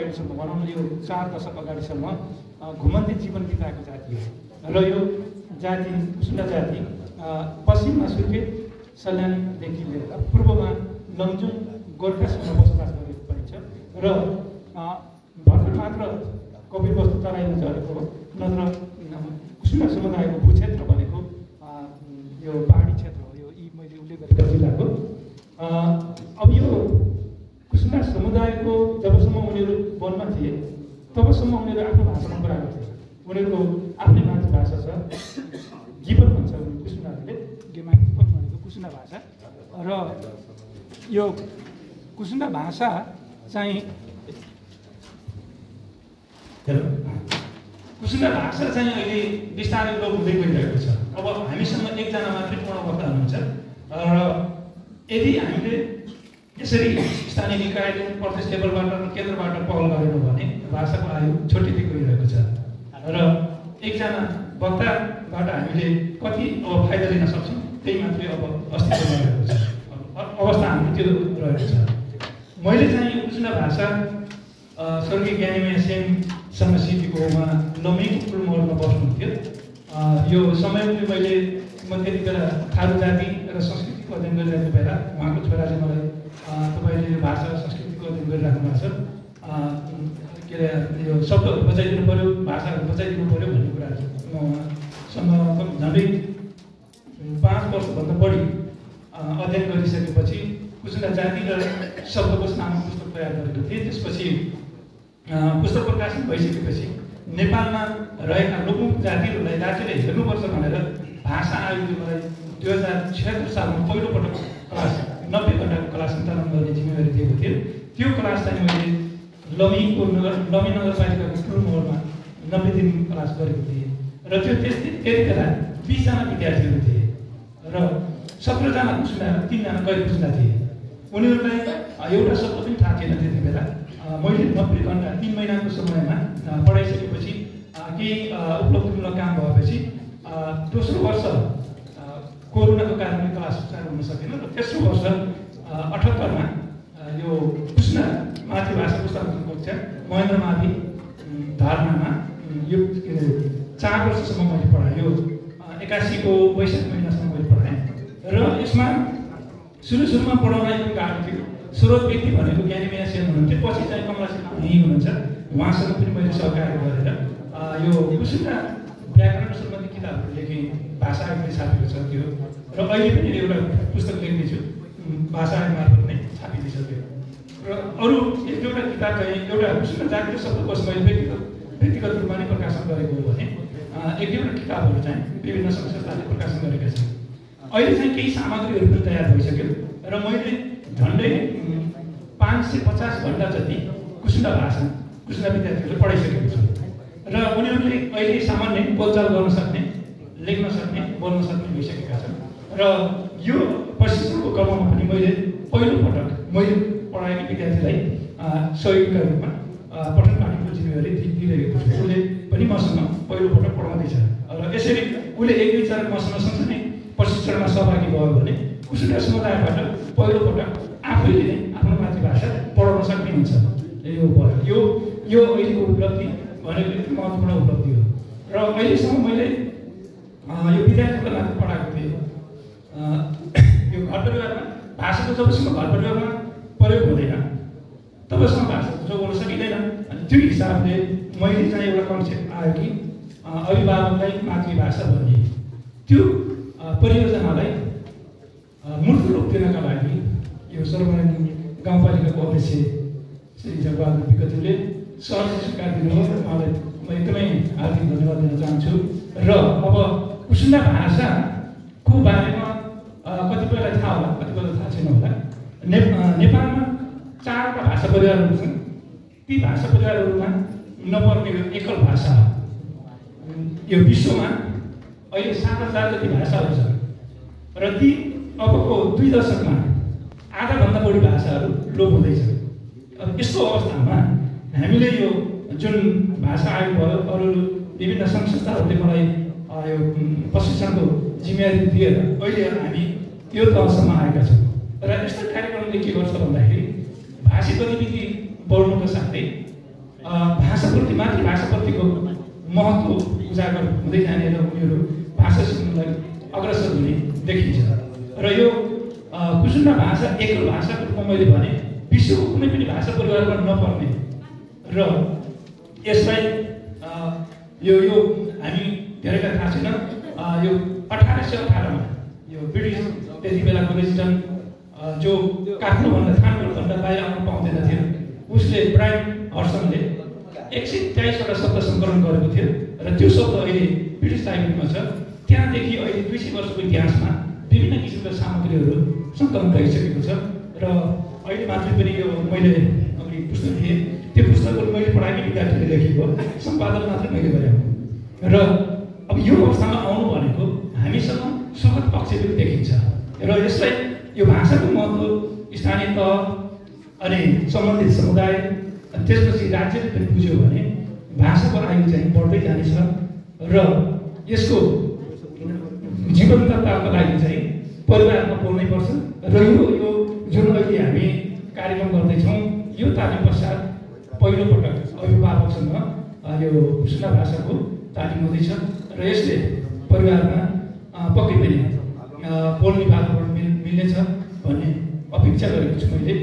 अगाडिसम्म भनौँ न यो 4 दशक अगाडिसम्म घुमन्ते जीवन बिताएको जाति हो र यो जाति कुसुन्डा जाति पश्चिममा सुर्खेत सल्यानदेखि लिएर पूर्वमा लमजुङ गोर्खासम्म बसोबास गरेको पनि छ र भर्खर मात्र कपिलवस्तु तराईमा झरेको नत्र कुसुन्डा समुदायको भूक्षेत्र भनेको यो पहाडी क्षेत्र हो। यो यी मैले उल्लेख गरेको जिल्लाको अब यो कुसुन्डा समुदायको जबसम्म उनीहरू वनमा थिए तबसम्म उनीहरू आफ्नो भाषामा कुरा गर्थे। उनीहरूको आफ्नै मातृभाषा छ, गिपन भन्छ कुसुन्डाहरूले, गेमा गिपन भनेको कुसुन्डा भाषा र यो कुसुन्डा भाषा चाहिँ कुसुन्डा भाषा चाहिँ अहिले बिस्तारै लोप हुँदै गइरहेको छ। अब हामीसँग एकजना मात्रै पूर्णवक्ता हुनुहुन्छ र यदि हामीले यसरी स्थानीय निकायले प्रदेश लेभलबाट र केन्द्रबाट पहल गरेनौँ भने भाषाको आयु छुट्टिँदै गइरहेको छ र एकजना वक्ताबाट हामीले कति अब फाइदा लिन सक्छौँ त्यही मात्रै अब अस्तित्व रहेको छ, अवस्था हाम्रो त्यो रहेको छ। मैले चाहिँ कुसुन्डा भाषा स्वर्गीय ज्ञानीमय सेनसँग सिकेको उहाँ लमिङ कुलमोडमा बस्नुहुन्थ्यो। यो समयमा मैले त्यति बेला थारू जाति र संस्कृतिको अध्ययन गरिरहेको बेला उहाँको छोराले मलाई तपाईँले यो भाषा र संस्कृतिको अध्ययन गरिराख्नु भएको छ, के अरे यो शब्दहरू बचाइदिनु पऱ्यो, भाषाहरू बचाइदिनु पऱ्यो भन्ने कुराहरू म उहाँसँग झन्डै 5 वर्षभन्दा बढी अध्ययन गरिसकेपछि कुसुन्डा जाति र शब्दकोश नामक पुस्तक तयार गरेको थिएँ। त्यसपछि पुस्तक प्रकाशन भइसकेपछि नेपालमा रहेका लोकमुख जातिहरूलाई राज्यले हेर्नुपर्छ भनेर भाषा आयोगले मलाई 2076 सालमा पहिलोपटक क्लास 90 घण्टाको क्लास सञ्चालन गर्ने जिम्मेवारी दिएको थियो। त्यो क्लास चाहिँ मैले लमी नगरपालिकाको कुलमोडमा 90 दिन क्लास गरेको थिएँ र त्यो त्यति बेला 20 जना विद्यार्थीहरू थिए र 17 जना कुसुन्डा 3 जना गैर कुसुन्डा थिए। उनीहरूलाई एउटा शब्द पनि थाहा थिएन त्यति बेला। मैले 90 घण्टा 3 महिनाको समयमा पढाइसकेपछि केही उपलब्धिमूलक काम भएपछि दोस्रो वर्ष कोरोनाको कारणले क्लास सुचारू हुन सकेन र तेस्रो वर्ष 78मा यो कुसुन्डा मातृभाषा पुस्तकालय कक्षा महेन्द्र माथि धारणामा यो 4 वर्षसम्म मैले पढाएँ। यो 81 को वैशाख महिनासम्म मैले पढाएँ र यसमा सुरुमा पढाउन एकदम गाह्रो थियो। स्रोत व्यक्ति भनेको ज्ञानीमय सेन हुनुहुन्थ्यो, पछि चाहिँ कमलासिंह यहीँ हुनुहुन्छ, उहाँसँग पनि मैले सहकार्य गरेर यो कुसुन्डा व्याकरण सम्बन्धी किताबहरू लेखेँ, भाषा आयोगले छापेको छ त्यो र अहिले पनि एउटा पुस्तक लेख्दैछु, भाषा आयोग मार्फत नै छापिदिइसक्यो र अरू एक दुईवटा किताब चाहिँ एउटा कुसुन्डा जाति शब्दकोश मैले व्यक्तिगत रूपमा नै प्रकाशन गरेको हो भने एक दुईवटा किताबहरू चाहिँ विभिन्न संस्थाले प्रकाशन गरेका छन्। अहिले चाहिँ केही सामग्रीहरू पनि तयार भइसक्यो र मैले झन्डै 550 घण्टा जति कुसुन्डा भाषा कुसुन्डा विद्यार्थीहरूले पढाइसकेको छु र उनीहरूले अहिले सामान्य बोलचाल गर्न सक्ने, लेख्न सक्ने, बोल्न सक्ने भइसकेका छन् र यो प्रशिक्षणको क्रममा पनि मैले पहिलोपटक मैले पढाएका विद्यार्थीलाई सहयोगका रूपमा पठन पाठनको जिम्मेवारी दिइरहेको छु। उसले पनि मसँग पहिलोपटक पढाउँदैछ र यसरी उसले एक दुई चरण मसँग सँगसँगै प्रशिक्षणमा सहभागी भयो भने कुसुन्डा समुदायबाट पहिलोपटक आफैले नै आफ्नो मातृभाषा पढाउन सक्ने हुन्छ। यो भयो यो अहिलेको उपलब्धि भनेको एकदम महत्त्वपूर्ण उपलब्धि हो र अहिलेसम्म मैले यो विद्यार्थीको लागि पढाएको थिएँ। यो घर परिवारमा भाषाको जबसम्म घर परिवारमा प्रयोग हुँदैन तबसम्म भाषा जोगाउन सकिँदैन। अनि त्यो हिसाबले मैले चाहिँ एउटा कन्सेप्ट आयो कि अभिभावकलाई मातृभाषा भन्ने त्यो परियोजनालाई मूर्त रूप दिनका लागि यो सर्वजनीन गाउँपालिकाको अध्यक्ष श्री जगबहादुर विगतले सहज स्वीकार दिनुभयो र उहाँलाई म एकदमै हार्दिक धन्यवाद दिन चाहन्छु। र अब कुसुन्डा भाषाको बारेमा कतिपयलाई थाहा होला, कतिपयलाई थाहा छैन होला। नेपालमा 4वटा भाषा परिवारहरू छन्। ती भाषा परिवारहरूमा नपर्ने एकल भाषा हो। यो विश्वमा अहिले 7,000 जति भाषाहरू छन् र ती अबको 2 दशकमा आधाभन्दा बढी भाषाहरू लोप हुँदैछन्। अब यस्तो अवस्थामा हामीले यो जुन भाषा आयोग भयो, अरू विभिन्न सङ्घ संस्थाहरूले मलाई यो प्रशिक्षणको जिम्मेवारी दिएर अहिले हामी यो तहसम्म आएका छौँ र यस्तो कार्यक्रमले के गर्छ भन्दाखेरि भाषिक गतिविधि बढ्नुको साथै भाषाप्रति मातृभाषाप्रतिको महत्त्व उजागर हुँदै जाने र उनीहरू भाषा सिक्नलाई अग्रसर हुने देखिन्छ। र यो कुसुन्डा भाषा एकल भाषाको रूपमा मैले भने विश्वको कुनै पनि भाषा परिवारमा नपर्ने र यसलाई यो हामी धेरैका थाहा छैन, यो 1818 मा यो ब्रिटिस त्यति बेलाको रेजिडेन्ट जो काठमाडौँभन्दा थानकोटभन्दा बाहिर आउन पाउँदैन थियो, उसले ब्रायन हड्सनले 123वटा शब्द सङ्कलन गरेको थियो र त्यो शब्द अहिले ब्रिटिस लाइब्रेरीमा छ। त्यहाँदेखि अहिले 200 वर्षको इतिहासमा विभिन्न किसिमका सामग्रीहरू सङ्कलन भइसकेको छ र अहिले मात्रै पनि यो मैले अघि पुस्तक थिएँ, त्यो पुस्तकहरू मैले पढाएकै विद्यार्थीले लेखेको सम्पादन मात्रै मैले गरेको र अब यो अवस्थामा आउनु भनेको हामीसँग सहज पक्ष पनि देखिन्छ र यसलाई यो भाषाको महत्त्व स्थानीय तह अनि सम्बन्धित समुदाय अनि त्यसपछि राज्यले पनि बुझ्यो भने भाषाको आयु चाहिँ बढ्दै जानेछ र यसको जीवन्तताको लागि चाहिँ परिवारमा बोल्नै पर्छ र यो जुन अहिले हामी कार्यक्रम गर्दैछौँ यो तालिम पश्चात पहिलोपटक अभिभावकसँग यो कुसुन्डा भाषाको तालिम हुँदैछ र यसले परिवारमा पक्कै पनि बोल्ने वातावरण मिल्नेछ भन्ने अपेक्षा गरेको छु मैले।